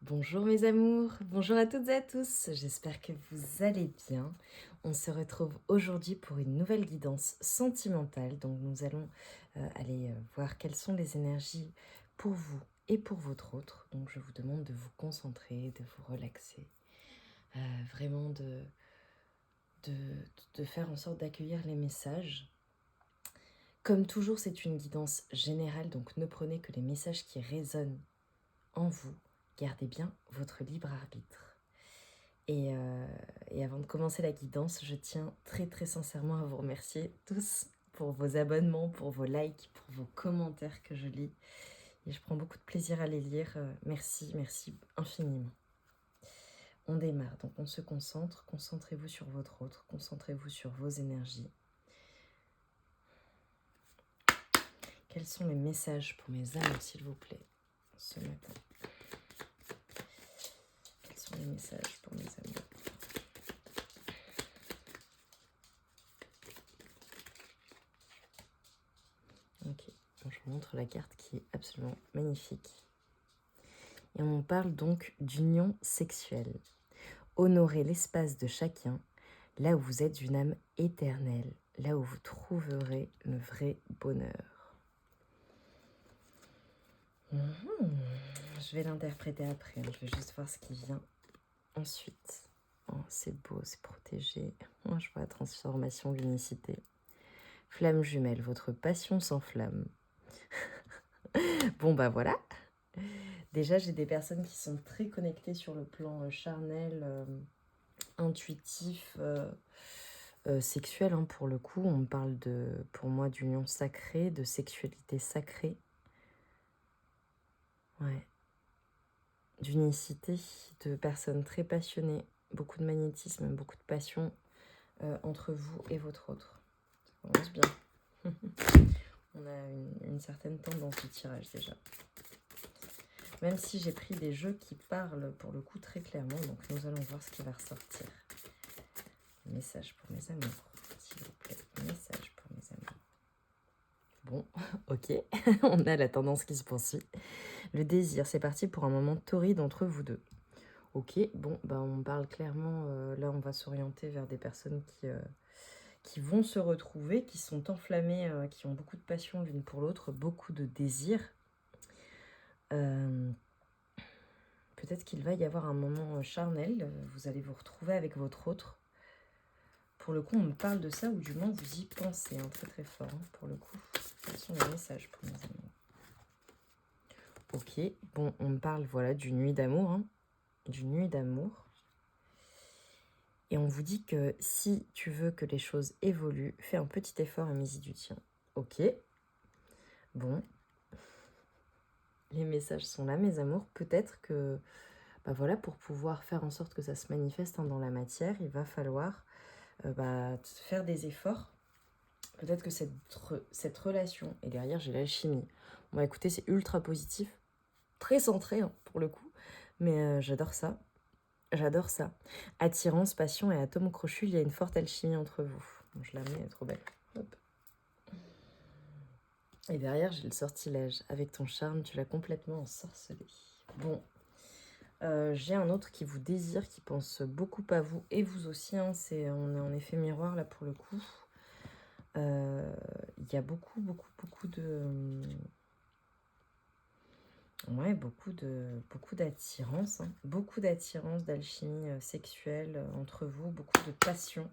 Bonjour mes amours, bonjour à toutes et à tous, j'espère que vous allez bien. On se retrouve aujourd'hui pour une nouvelle guidance sentimentale. Donc nous allons aller voir quelles sont les énergies pour vous et pour votre autre. Donc je vous demande de vous concentrer, de vous relaxer, vraiment de, de faire en sorte d'accueillir les messages. Comme toujours, c'est une guidance générale, donc ne prenez que les messages qui résonnent en vous. Gardez bien votre libre arbitre. Et avant de commencer la guidance, je tiens très très sincèrement à vous remercier tous pour vos abonnements, pour vos likes, pour vos commentaires que je lis. Et je prends beaucoup de plaisir à les lire. Merci, merci infiniment. On démarre, donc on se concentre. Concentrez-vous sur votre autre, concentrez-vous sur vos énergies. Quels sont les messages pour mes amours, s'il vous plaît, ce matin? Quels sont les messages pour mes amours? Ok, bon, je vous montre la carte qui est absolument magnifique. Et on parle donc d'union sexuelle. Honorez l'espace de chacun, là où vous êtes une âme éternelle, là où vous trouverez le vrai bonheur. Je vais l'interpréter après, je vais juste voir ce qui vient ensuite. Oh, c'est beau, c'est protégé. Moi, je vois la transformation, l'unicité. Flamme jumelle, votre passion s'enflamme. Bon, bah voilà. Déjà, j'ai des personnes qui sont très connectées sur le plan charnel, intuitif, sexuel, hein, pour le coup. On parle pour moi d'union sacrée, de sexualité sacrée. Ouais. D'unicité, de personnes très passionnées, beaucoup de magnétisme, beaucoup de passion entre vous et votre autre. Ça commence bien. On a une certaine tendance de tirage déjà. Même si j'ai pris des jeux qui parlent pour le coup très clairement, donc nous allons voir ce qui va ressortir. Message pour mes amours, s'il vous plaît. Message pour mes amours. Bon, ok, on a la tendance qui se poursuit. Le désir, c'est parti pour un moment torride entre vous deux. Ok, bon, bah on parle clairement, là on va s'orienter vers des personnes qui vont se retrouver, qui sont enflammées, qui ont beaucoup de passion l'une pour l'autre, beaucoup de désir. Peut-être qu'il va y avoir un moment charnel, vous allez vous retrouver avec votre autre. Pour le coup, on me parle de ça, ou du moins vous y pensez, hein, très très fort, hein, pour le coup. Quels sont les messages pour mes amis? Ok, bon, on me parle, voilà, d'une nuit d'amour, hein, d'une nuit d'amour. Et on vous dit que si tu veux que les choses évoluent, fais un petit effort et mets-y du tien. Ok, bon, les messages sont là, mes amours. Peut-être que, bah voilà, pour pouvoir faire en sorte que ça se manifeste, hein, dans la matière, il va falloir faire des efforts. Peut-être que cette relation, et derrière j'ai l'alchimie. Bon, bah écoutez, c'est ultra positif, très centré, hein, pour le coup, mais j'adore ça. J'adore ça. Attirance, passion et atome crochu, il y a une forte alchimie entre vous. Bon, je la mets, elle est trop belle. Hop. Et derrière, j'ai le sortilège. Avec ton charme, tu l'as complètement ensorcelé. Bon, j'ai un autre qui vous désire, qui pense beaucoup à vous, et vous aussi, hein, on est en effet miroir là pour le coup. Il y a beaucoup de... Ouais, beaucoup d'attirance, hein. Beaucoup d'attirance, d'alchimie sexuelle entre vous, beaucoup de passion.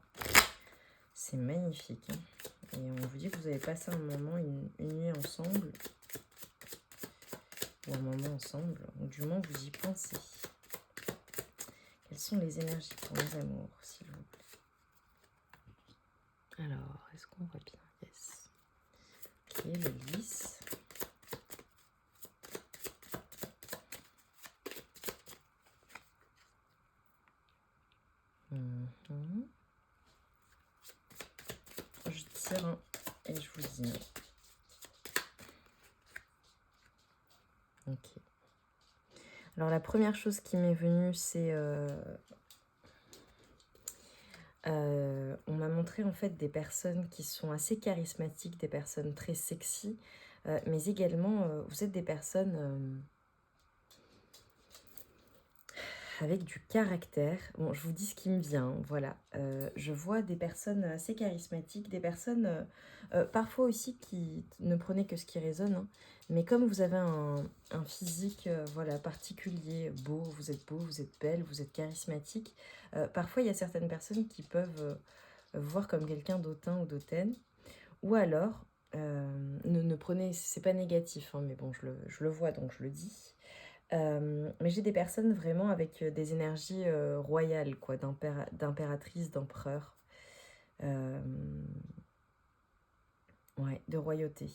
C'est magnifique, hein. Et on vous dit que vous avez passé un moment, une nuit ensemble, ou un moment ensemble, ou du moins vous y pensez. Quelles sont les énergies pour les amours, s'il vous plaît? Alors, est-ce qu'on voit bien? Yes. Ok, le 10. Je tire un et je vous dis. Ok. Alors la première chose qui m'est venue, c'est... on m'a montré en fait des personnes qui sont assez charismatiques, des personnes très sexy, mais également vous êtes des personnes avec du caractère. Bon, je vous dis ce qui me vient, voilà. Je vois des personnes assez charismatiques, des personnes parfois aussi qui ne prenaient que ce qui résonne, hein. Mais comme vous avez un physique voilà, particulier, beau, vous êtes belle, vous êtes charismatique, parfois il y a certaines personnes qui peuvent vous voir comme quelqu'un d'autant ou d'autaine. Ou alors, ne prenez, c'est pas négatif, hein, mais bon, je le vois donc je le dis. Mais j'ai des personnes vraiment avec des énergies royales, quoi, d'impératrice, d'empereur, euh, ouais, de royauté.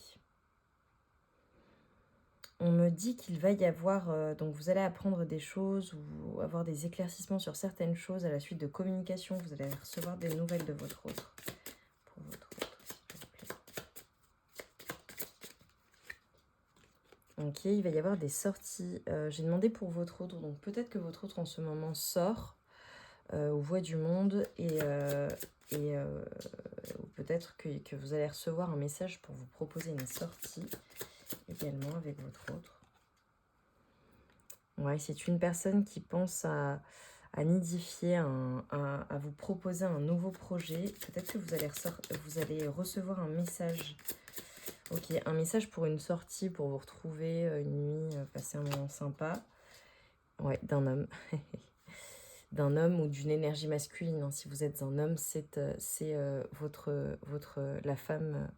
On me dit qu'il va y avoir, donc vous allez apprendre des choses ou avoir des éclaircissements sur certaines choses à la suite de communication. Vous allez recevoir des nouvelles de votre autre. Pour votre autre, s'il vous plaît. Ok, il va y avoir des sorties. J'ai demandé pour votre autre, donc peut-être que votre autre en ce moment sort aux voix du monde et ou peut-être que vous allez recevoir un message pour vous proposer une sortie également avec votre autre. Ouais, c'est une personne qui pense à nidifier, à vous proposer un nouveau projet. Peut-être que vous allez recevoir un message. Ok, un message pour une sortie, pour vous retrouver une nuit, passer un moment sympa. Ouais, d'un homme. D'un homme ou d'une énergie masculine, hein. Si vous êtes un homme, c'est la femme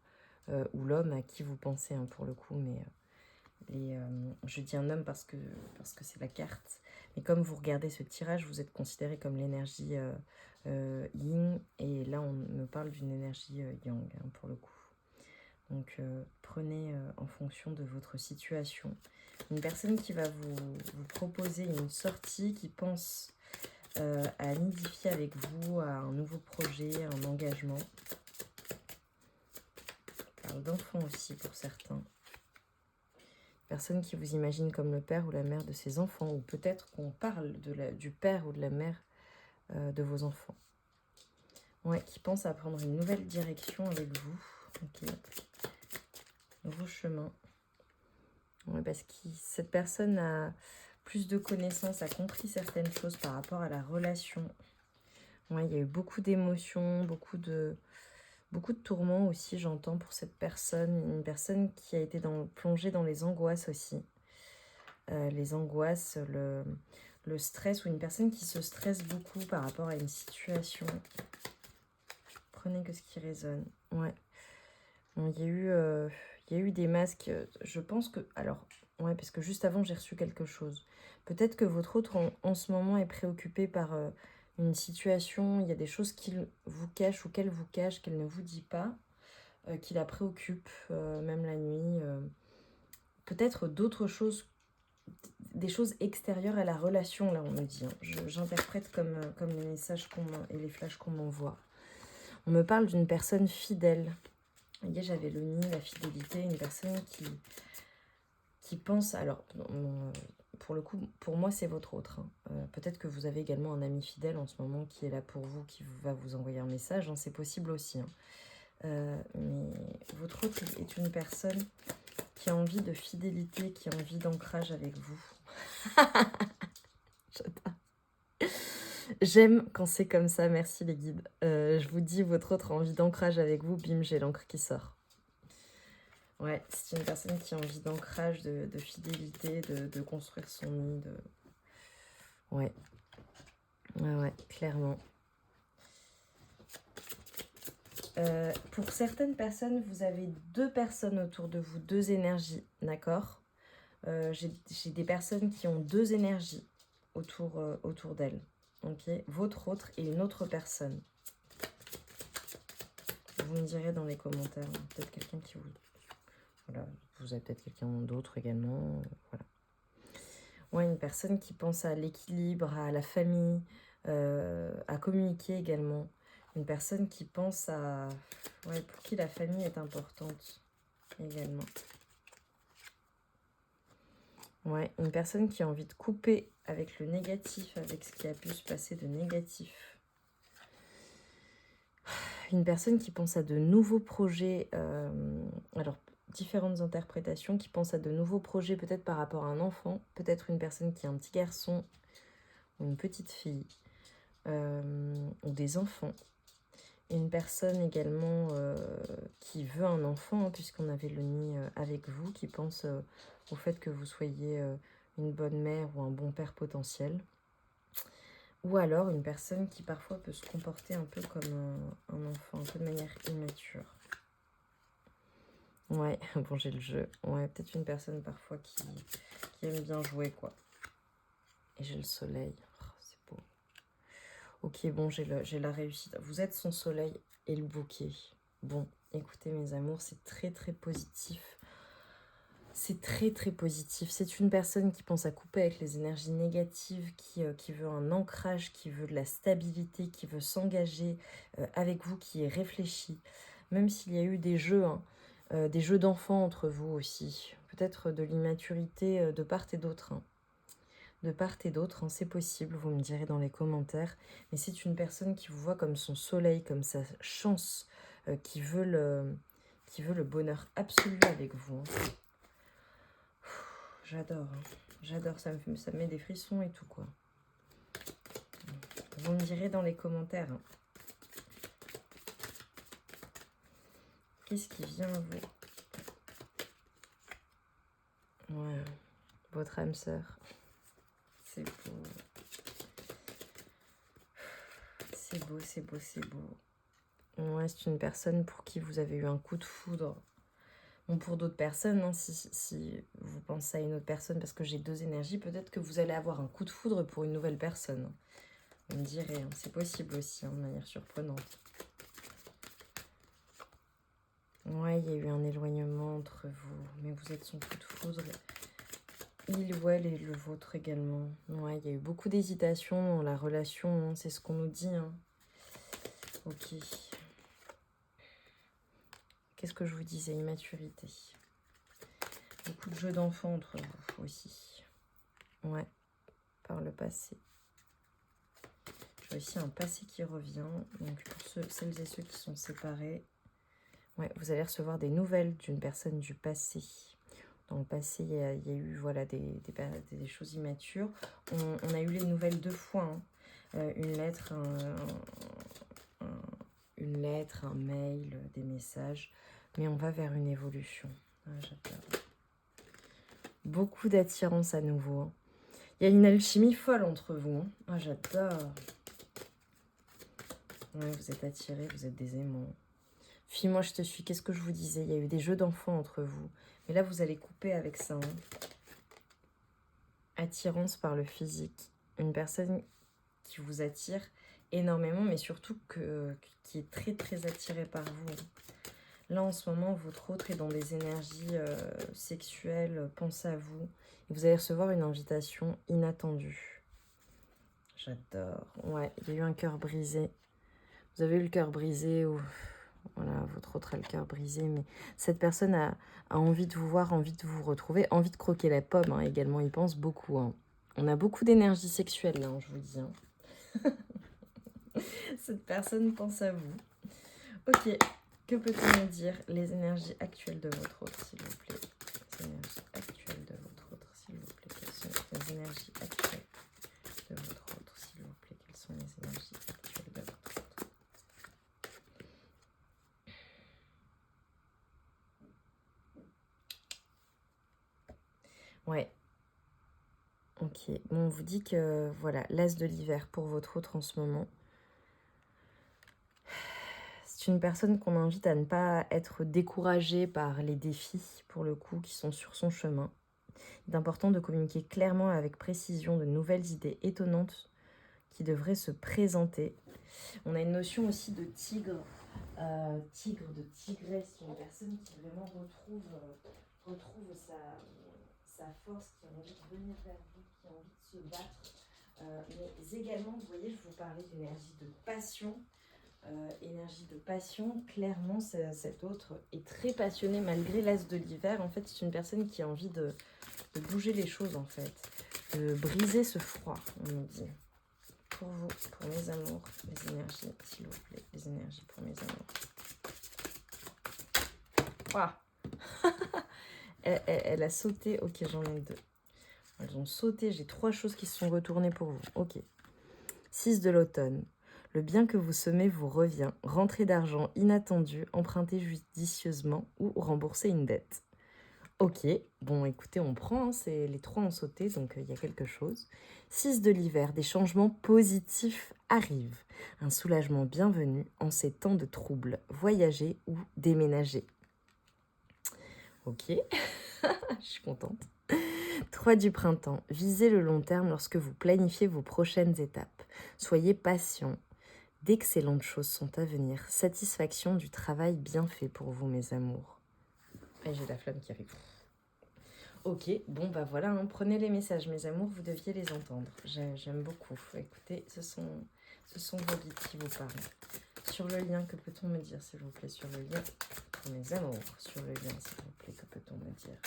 ou l'homme à qui vous pensez, hein, pour le coup. Mais je dis un homme parce que c'est la carte. Mais comme vous regardez ce tirage, vous êtes considéré comme l'énergie yin. Et là, on me parle d'une énergie yang, hein, pour le coup. Donc, prenez en fonction de votre situation. Une personne qui va vous proposer une sortie, qui pense à nidifier avec vous, à un nouveau projet, un engagement. On parle d'enfants aussi pour certains. Personne qui vous imagine comme le père ou la mère de ses enfants, ou peut-être qu'on parle du père ou de la mère de vos enfants. Ouais, qui pense à prendre une nouvelle direction avec vous. Ok. Nouveau chemin. Ouais, parce que cette personne a plus de connaissances, a compris certaines choses par rapport à la relation. Ouais, il y a eu beaucoup d'émotions, beaucoup de tourments aussi, j'entends, pour cette personne. Une personne qui a été plongée dans les angoisses aussi. Les angoisses, le stress, ou une personne qui se stresse beaucoup par rapport à une situation. Prenez que ce qui résonne. Ouais. Bon, il y a eu des masques. Je pense que... Alors, ouais, parce que juste avant, j'ai reçu quelque chose. Peut-être que votre autre, en ce moment, est préoccupé par une situation. Il y a des choses qu'il vous cache ou qu'elle vous cache, qu'elle ne vous dit pas, qui la préoccupe, même la nuit. Peut-être d'autres choses, des choses extérieures à la relation, là, on me dit. Hein. J'interprète comme les messages et les flashs qu'on m'envoie. On me parle d'une personne fidèle. Vous voyez, j'avais le nid, la fidélité, une personne qui pense... Alors, pour le coup, pour moi, c'est votre autre. Hein. Peut-être que vous avez également un ami fidèle en ce moment qui est là pour vous, qui va vous envoyer un message. Hein. C'est possible aussi. Hein. Mais votre autre est une personne qui a envie de fidélité, qui a envie d'ancrage avec vous. J'adore. J'aime quand c'est comme ça, merci les guides. Je vous dis, votre autre a envie d'ancrage avec vous, bim, j'ai l'encre qui sort. Ouais, c'est une personne qui a envie d'ancrage, de fidélité, de construire son nid. Ouais. Ouais, clairement. Pour certaines personnes, vous avez deux personnes autour de vous, deux énergies, d'accord ? J'ai des personnes qui ont deux énergies autour d'elles. Ok, votre autre et une autre personne. Vous me direz dans les commentaires, hein, peut-être quelqu'un qui vous... Voilà, vous avez peut-être quelqu'un d'autre également. Voilà. Ouais, une personne qui pense à l'équilibre, à la famille, à communiquer également. Une personne qui pense à... Ouais, pour qui la famille est importante également. Ouais, une personne qui a envie de couper avec le négatif, avec ce qui a pu se passer de négatif. Une personne qui pense à de nouveaux projets, alors différentes interprétations, qui pense à de nouveaux projets peut-être par rapport à un enfant, peut-être une personne qui a un petit garçon, ou une petite fille, ou des enfants. Une personne également qui veut un enfant, hein, puisqu'on avait le nid avec vous, qui pense au fait que vous soyez une bonne mère ou un bon père potentiel. Ou alors une personne qui parfois peut se comporter un peu comme un enfant, un peu de manière immature. Ouais, bon j'ai le jeu. Ouais, peut-être une personne parfois qui aime bien jouer, quoi. Et j'ai le soleil. Oh, c'est beau. Ok, bon, j'ai la réussite. Vous êtes son soleil et le bouquet. Bon, écoutez mes amours, c'est très très positif. C'est très très positif. C'est une personne qui pense à couper avec les énergies négatives, qui veut un ancrage, qui veut de la stabilité, qui veut s'engager avec vous, qui est réfléchi. Même s'il y a eu des jeux, hein, des jeux d'enfants entre vous aussi. Peut-être de l'immaturité de part et d'autre. Hein. De part et d'autre, hein, c'est possible, vous me direz dans les commentaires. Mais c'est une personne qui vous voit comme son soleil, comme sa chance, qui veut le bonheur absolu avec vous. Hein. J'adore, hein. J'adore, ça me met des frissons et tout, quoi. Vous me direz dans les commentaires. Hein. Qu'est-ce qui vient à vous? Ouais, votre âme sœur. C'est beau. C'est beau, c'est beau, c'est beau. Ouais, c'est une personne pour qui vous avez eu un coup de foudre. Bon, pour d'autres personnes, hein, si vous pensez à une autre personne, parce que j'ai deux énergies, peut-être que vous allez avoir un coup de foudre pour une nouvelle personne. Vous me direz, hein, c'est possible aussi, hein, de manière surprenante. Ouais, il y a eu un éloignement entre vous, mais vous êtes son coup de foudre. Il ou elle est le vôtre également. Ouais, il y a eu beaucoup d'hésitation dans la relation, hein, c'est ce qu'on nous dit. Hein. Ok. Qu'est-ce que je vous disais? Immaturité. Beaucoup de jeux d'enfants entre vous aussi. Ouais, par le passé. J'ai aussi un passé qui revient. Donc pour celles et ceux qui sont séparés, ouais, vous allez recevoir des nouvelles d'une personne du passé. Dans le passé, il y a eu voilà, des choses immatures. On a eu les nouvelles deux fois. Hein. Une lettre, un mail, des messages. Mais on va vers une évolution. Ah, j'adore. Beaucoup d'attirance à nouveau. Hein. Il y a une alchimie folle entre vous. Hein. Ah, j'adore. Ouais, vous êtes attirés, vous êtes des aimants. Fille, moi je te suis. Qu'est-ce que je vous disais? Il y a eu des jeux d'enfants entre vous. Mais là, vous allez couper avec ça. Hein. Attirance par le physique. Une personne qui vous attire énormément, mais surtout qui est très très attirée par vous. Là, en ce moment, votre autre est dans des énergies sexuelles. Pensez à vous. Et vous allez recevoir une invitation inattendue. J'adore. Ouais, il y a eu un cœur brisé. Vous avez eu le cœur brisé ou... Voilà, votre autre a le cœur brisé, mais cette personne a envie de vous voir, envie de vous retrouver, envie de croquer la pomme, hein, également, il pense beaucoup. Hein. On a beaucoup d'énergie sexuelle, là, hein, je vous dis. Hein. Cette personne pense à vous. Ok, que peut-on nous dire? Les énergies actuelles de votre autre, s'il vous plaît. Les énergies actuelles de votre autre, s'il vous plaît. Quelles sont les énergies actuelles de votre autre, s'il vous plaît? Quelles sont les énergies actuelles de votre autre? Ouais. Ok. Bon, on vous dit que, voilà, l'as de l'hiver pour votre autre en ce moment. C'est une personne qu'on invite à ne pas être découragée par les défis, pour le coup, qui sont sur son chemin. Il est important de communiquer clairement et avec précision de nouvelles idées étonnantes qui devraient se présenter. On a une notion aussi de tigre, de tigresse, une personne qui vraiment retrouve sa force, qui a envie de venir vers vous, qui a envie de se battre. Mais également, vous voyez, je vous parlais d'énergie de passion. Clairement, cet autre est très passionné malgré l'as de l'hiver. En fait, c'est une personne qui a envie de bouger les choses, en fait. De briser ce froid, on nous dit. Pour vous, pour mes amours, les énergies, s'il vous plaît. Les énergies pour mes amours. Waouh. Elle a sauté. Ok, j'en ai deux. Elles ont sauté. J'ai 3 choses qui se sont retournées pour vous. Ok. 6 de l'automne. Le bien que vous semez vous revient. Rentrée d'argent inattendue, emprunter judicieusement ou rembourser une dette. Ok, bon écoutez, on prend, hein, les 3 ont sauté, donc il y a quelque chose. 6 de l'hiver, des changements positifs arrivent. Un soulagement bienvenu en ces temps de troubles. Voyager ou déménager. Ok, je suis contente. 3 du printemps, visez le long terme lorsque vous planifiez vos prochaines étapes. Soyez patient. D'excellentes choses sont à venir. Satisfaction du travail bien fait pour vous, mes amours. Et j'ai la flamme qui arrive. Ok, bon bah voilà, hein, prenez les messages, mes amours, vous deviez les entendre. J'aime beaucoup. Écoutez, ce sont vos guides qui vous parlent. Sur le lien, que peut-on me dire, s'il vous plaît, sur le lien, pour mes amours, sur le lien, s'il vous plaît, que peut-on me dire?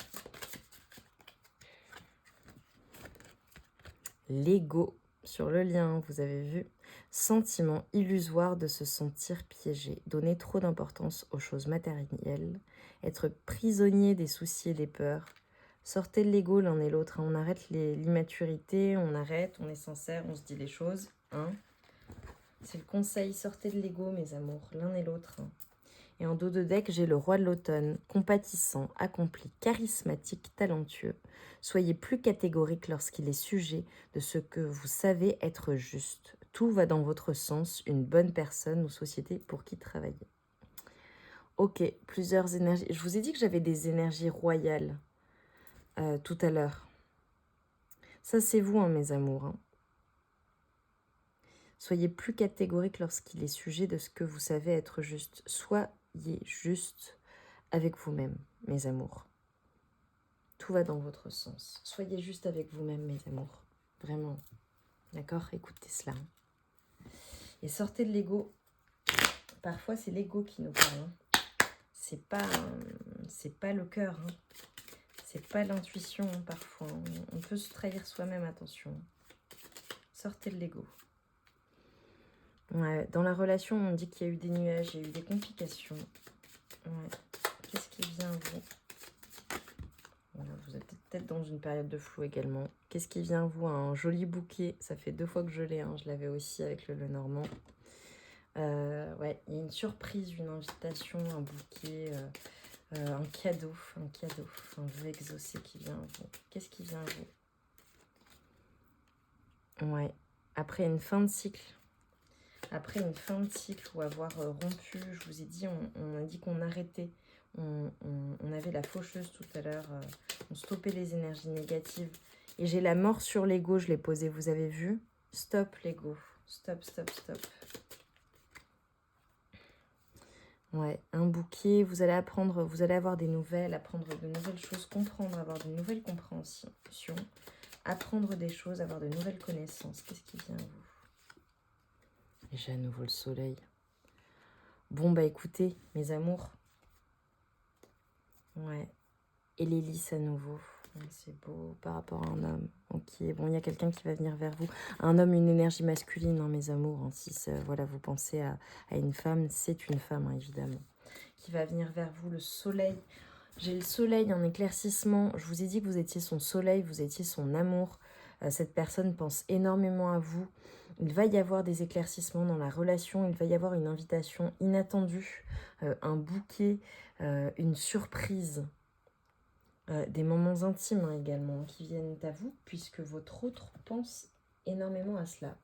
L'ego, sur le lien, vous avez vu. Sentiment illusoire de se sentir piégé, donner trop d'importance aux choses matérielles, être prisonnier des soucis et des peurs. Sortez de l'ego l'un et l'autre, hein. On arrête l'immaturité, on arrête, on est sincère, on se dit les choses. Hein. C'est le conseil, sortez de l'ego, mes amours, l'un et l'autre. Hein. Et en dos de deck, j'ai le roi de l'automne, compatissant, accompli, charismatique, talentueux. Soyez plus catégorique lorsqu'il est sujet de ce que vous savez être juste. Tout va dans votre sens, une bonne personne ou société pour qui travailler. Ok, plusieurs énergies. Je vous ai dit que j'avais des énergies royales tout à l'heure. Ça, c'est vous, hein, mes amours. Hein. Soyez plus catégorique lorsqu'il est sujet de ce que vous savez être juste. Soyez juste avec vous-même, mes amours. Tout va dans votre sens. Soyez juste avec vous-même, mes amours. Vraiment. D'accord? Écoutez cela. Et sortez de l'ego. Parfois, c'est l'ego qui nous parle. Hein. C'est pas le cœur. Hein. C'est pas l'intuition, hein, parfois. On peut se trahir soi-même, attention. Sortez de l'ego. Ouais, dans la relation, on dit qu'il y a eu des nuages, il y a eu des complications. Ouais. Qu'est-ce qui vient à vous? Voilà, vous êtes peut-être dans une période de flou également. Qu'est-ce qui vient à vous? Un joli bouquet. Ça fait 2 fois que je l'ai. Hein. Je l'avais aussi avec le Lenormand. Ouais, il y a une surprise, une invitation, un bouquet, un cadeau, un vœu exaucé qui vient à vous. Qu'est-ce qui vient à vous? Ouais, après une fin de cycle. Après une fin de cycle ou avoir rompu, je vous ai dit, on a dit qu'on arrêtait. On avait la faucheuse tout à l'heure. On stoppait les énergies négatives. Et j'ai la mort sur l'ego, je l'ai posée, vous avez vu? Stop l'ego. Stop, stop, stop. Ouais, un bouquet, vous allez apprendre, vous allez avoir des nouvelles, apprendre de nouvelles choses, comprendre, avoir de nouvelles compréhensions, apprendre des choses, avoir de nouvelles connaissances. Qu'est-ce qui vient à vous? Et j'ai à nouveau le soleil. Bon, bah écoutez, mes amours. Ouais. Et les lys à nouveau. C'est beau par rapport à un homme. Ok, bon, il y a quelqu'un qui va venir vers vous. Un homme, une énergie masculine, hein, mes amours. Hein, si voilà, vous pensez à une femme, c'est une femme, hein, évidemment. Qui va venir vers vous, le soleil. J'ai le soleil en éclaircissement. Je vous ai dit que vous étiez son soleil, vous étiez son amour. Cette personne pense énormément à vous. Il va y avoir des éclaircissements dans la relation. Il va y avoir une invitation inattendue, un bouquet, une surprise. Des moments intimes hein, également qui viennent à vous puisque votre autre pense énormément à cela.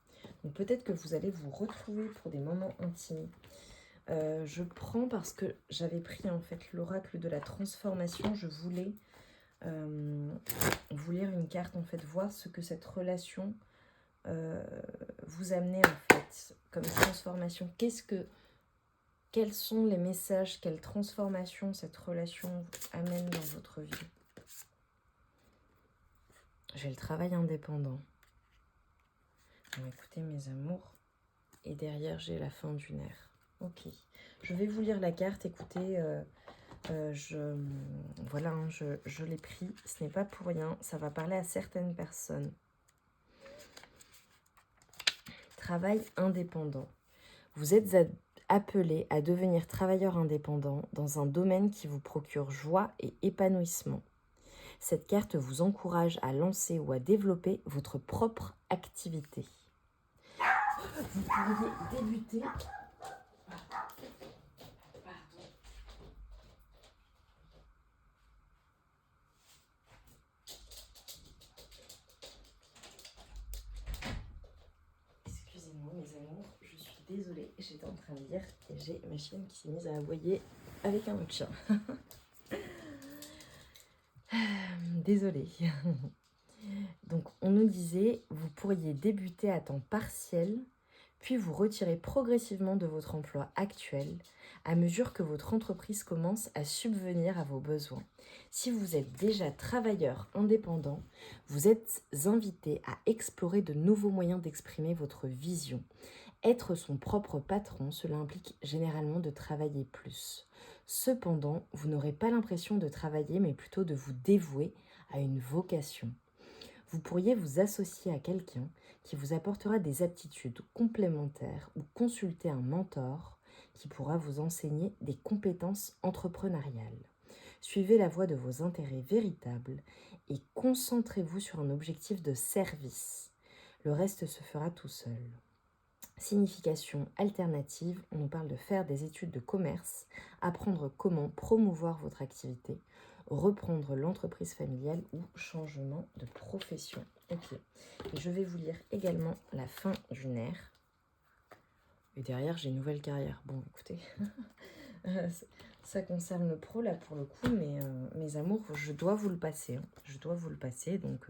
Donc peut-être que vous allez vous retrouver pour des moments intimes. Je prends parce que j'avais pris en fait l'oracle de la transformation. Je voulais vous lire une carte en fait, voir ce que cette relation vous amenait en fait comme transformation. Quels sont les messages, quelle transformation cette relation amène dans votre vie? J'ai le travail indépendant. Bon, écoutez mes amours. Et derrière, j'ai la fin du nerf. Ok. Je vais vous lire la carte. Écoutez, voilà, hein, je l'ai pris. Ce n'est pas pour rien. Ça va parler à certaines personnes. Travail indépendant. Vous êtes appelé à devenir travailleur indépendant dans un domaine qui vous procure joie et épanouissement. Cette carte vous encourage à lancer ou à développer votre propre activité. Vous pourriez débuter... Excusez-moi mes amours, je suis désolée, j'étais en train de lire et j'ai ma chienne qui s'est mise à aboyer avec un autre chien. Désolée. Donc on nous disait, vous pourriez débuter à temps partiel, puis vous retirer progressivement de votre emploi actuel à mesure que votre entreprise commence à subvenir à vos besoins. Si vous êtes déjà travailleur indépendant, vous êtes invité à explorer de nouveaux moyens d'exprimer votre vision. Être son propre patron, cela implique généralement de travailler plus. Cependant, vous n'aurez pas l'impression de travailler, mais plutôt de vous dévouer à une vocation. Vous pourriez vous associer à quelqu'un qui vous apportera des aptitudes complémentaires ou consulter un mentor qui pourra vous enseigner des compétences entrepreneuriales. Suivez la voie de vos intérêts véritables et concentrez-vous sur un objectif de service. Le reste se fera tout seul. Signification alternative, on nous parle de faire des études de commerce, apprendre comment promouvoir votre activité, reprendre l'entreprise familiale ou changement de profession. Ok, et je vais vous lire également la fin du nerf. Et derrière, j'ai une nouvelle carrière. Bon, écoutez, ça concerne le pro là pour le coup, mais mes amours, je dois vous le passer. Hein. Je dois vous le passer, donc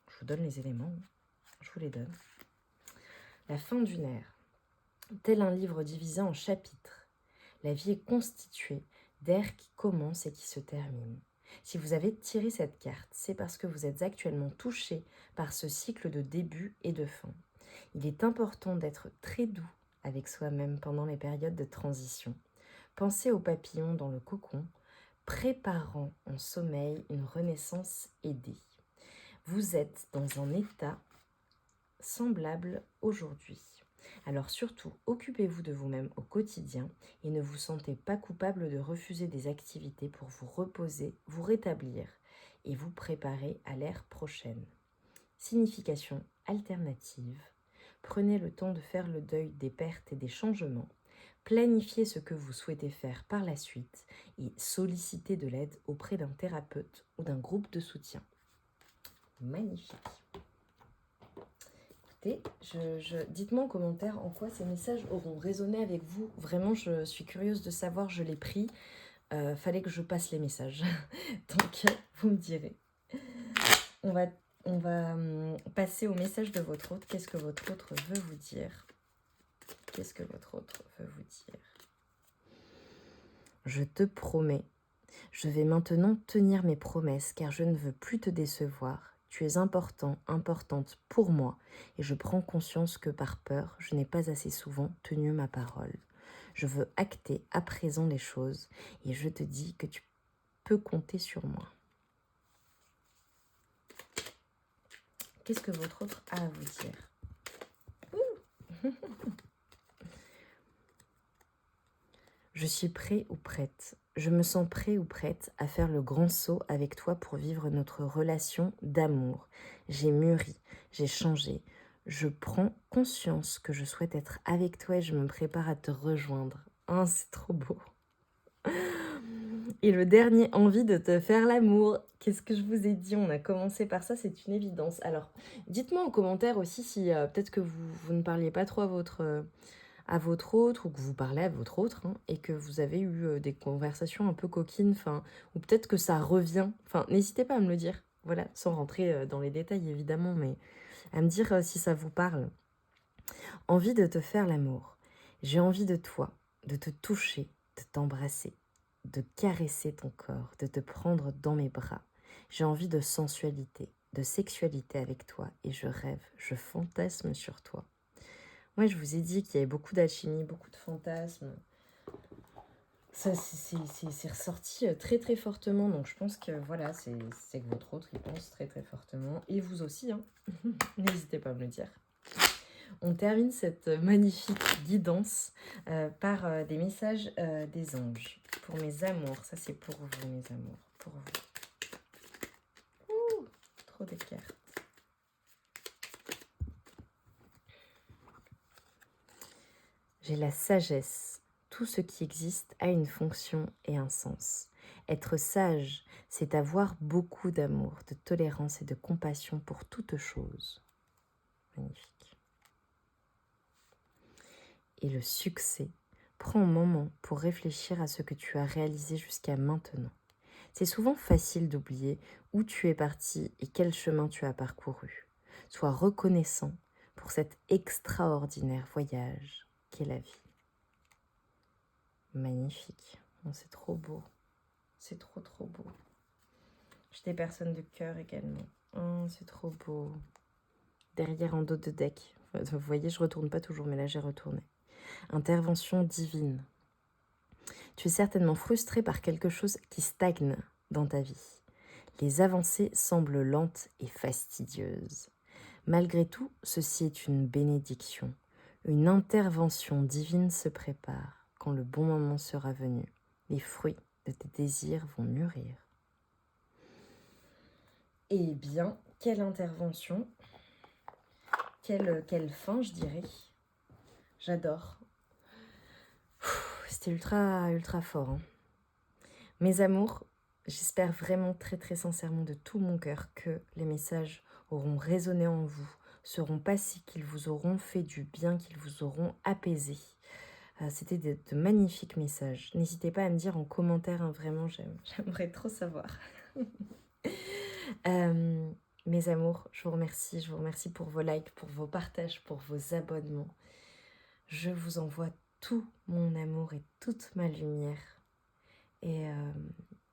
je vous donne les éléments. Je vous les donne. La fin du nerf. Tel un livre divisé en chapitres, la vie est constituée d'ères qui commencent et qui se terminent. Si vous avez tiré cette carte, c'est parce que vous êtes actuellement touché par ce cycle de début et de fin. Il est important d'être très doux avec soi-même pendant les périodes de transition. Pensez aux papillons dans le cocon, préparant en sommeil une renaissance aidée. Vous êtes dans un état semblable aujourd'hui. Alors surtout, occupez-vous de vous-même au quotidien et ne vous sentez pas coupable de refuser des activités pour vous reposer, vous rétablir et vous préparer à l'ère prochaine. Signification alternative. Prenez le temps de faire le deuil des pertes et des changements. Planifiez ce que vous souhaitez faire par la suite et sollicitez de l'aide auprès d'un thérapeute ou d'un groupe de soutien. Magnifique. Dites-moi en commentaire en quoi ces messages auront résonné avec vous. Vraiment, je suis curieuse de savoir, je l'ai pris. Fallait que je passe les messages. Donc, vous me direz. On va passer au message de votre hôte. Qu'est-ce que votre hôte veut vous dire? Qu'est-ce que votre hôte veut vous dire? Je te promets, je vais maintenant tenir mes promesses car je ne veux plus te décevoir. Tu es important, importante pour moi et je prends conscience que par peur, je n'ai pas assez souvent tenu ma parole. Je veux acter à présent les choses et je te dis que tu peux compter sur moi. Qu'est-ce que votre autre a à vous dire? Je suis prêt ou prête. Je me sens prêt ou prête à faire le grand saut avec toi pour vivre notre relation d'amour. J'ai mûri, j'ai changé. Je prends conscience que je souhaite être avec toi et je me prépare à te rejoindre. Oh, c'est trop beau. Et le dernier, envie de te faire l'amour. Qu'est-ce que je vous ai dit? On a commencé par ça, c'est une évidence. Alors, dites-moi en commentaire aussi si peut-être que vous ne parliez pas trop à votre autre ou que vous parlez à votre autre et que vous avez eu des conversations un peu coquines, ou peut-être que ça revient. N'hésitez pas à me le dire, voilà, sans rentrer dans les détails évidemment, mais à me dire si ça vous parle. Envie de te faire l'amour. J'ai envie de toi, de te toucher, de t'embrasser, de caresser ton corps, de te prendre dans mes bras. J'ai envie de sensualité, de sexualité avec toi et je rêve, je fantasme sur toi. Moi, je vous ai dit qu'il y avait beaucoup d'alchimie, beaucoup de fantasmes. Ça, c'est ressorti très très fortement. Donc, je pense que voilà, c'est que votre autre, il pense très très fortement. Et vous aussi, hein. N'hésitez pas à me le dire. On termine cette magnifique guidance par des messages des anges. Pour mes amours, ça c'est pour vous, mes amours. Pour vous. trop des cartes. J'ai la sagesse. Tout ce qui existe a une fonction et un sens. Être sage, c'est avoir beaucoup d'amour, de tolérance et de compassion pour toute chose. Magnifique. Et le succès, prends un moment pour réfléchir à ce que tu as réalisé jusqu'à maintenant. C'est souvent facile d'oublier où tu es parti et quel chemin tu as parcouru. Sois reconnaissant pour cet extraordinaire voyage qu'est la vie. Magnifique. Oh, c'est trop beau. C'est trop trop beau. J'ai des personnes de cœur également. Oh, c'est trop beau. Derrière en dos de deck. Vous voyez, je retourne pas toujours, mais là j'ai retourné. Intervention divine. Tu es certainement frustré par quelque chose qui stagne dans ta vie. Les avancées semblent lentes et fastidieuses. Malgré tout, ceci est une bénédiction. Une intervention divine se prépare. Quand le bon moment sera venu, les fruits de tes désirs vont mûrir. Eh bien, quelle intervention, quelle fin, je dirais. J'adore. C'était ultra fort. Hein. Mes amours, j'espère vraiment très très sincèrement de tout mon cœur que les messages auront résonné en vous, seront passés, qu'ils vous auront fait du bien, qu'ils vous auront apaisé. C'était de magnifiques messages. N'hésitez pas à me dire en commentaire, hein, vraiment, j'aimerais trop savoir. Mes amours, je vous remercie pour vos likes, pour vos partages, pour vos abonnements. Je vous envoie tout mon amour et toute ma lumière et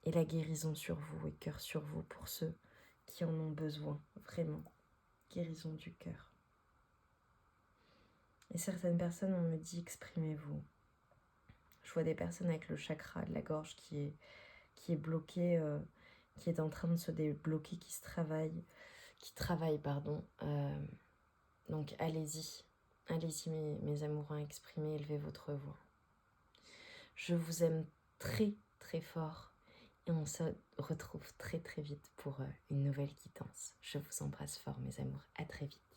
la guérison sur vous et cœur sur vous pour ceux qui en ont besoin, vraiment. Guérison du cœur. Et certaines personnes, on me dit exprimez-vous. Je vois des personnes avec le chakra de la gorge qui est bloqué, qui est en train de se débloquer, qui travaille. Donc allez-y mes amoureux, exprimez, élevez votre voix. Je vous aime très très fort et on se retrouve très très vite pour une nouvelle quittance. Je vous embrasse fort mes amours, à très vite.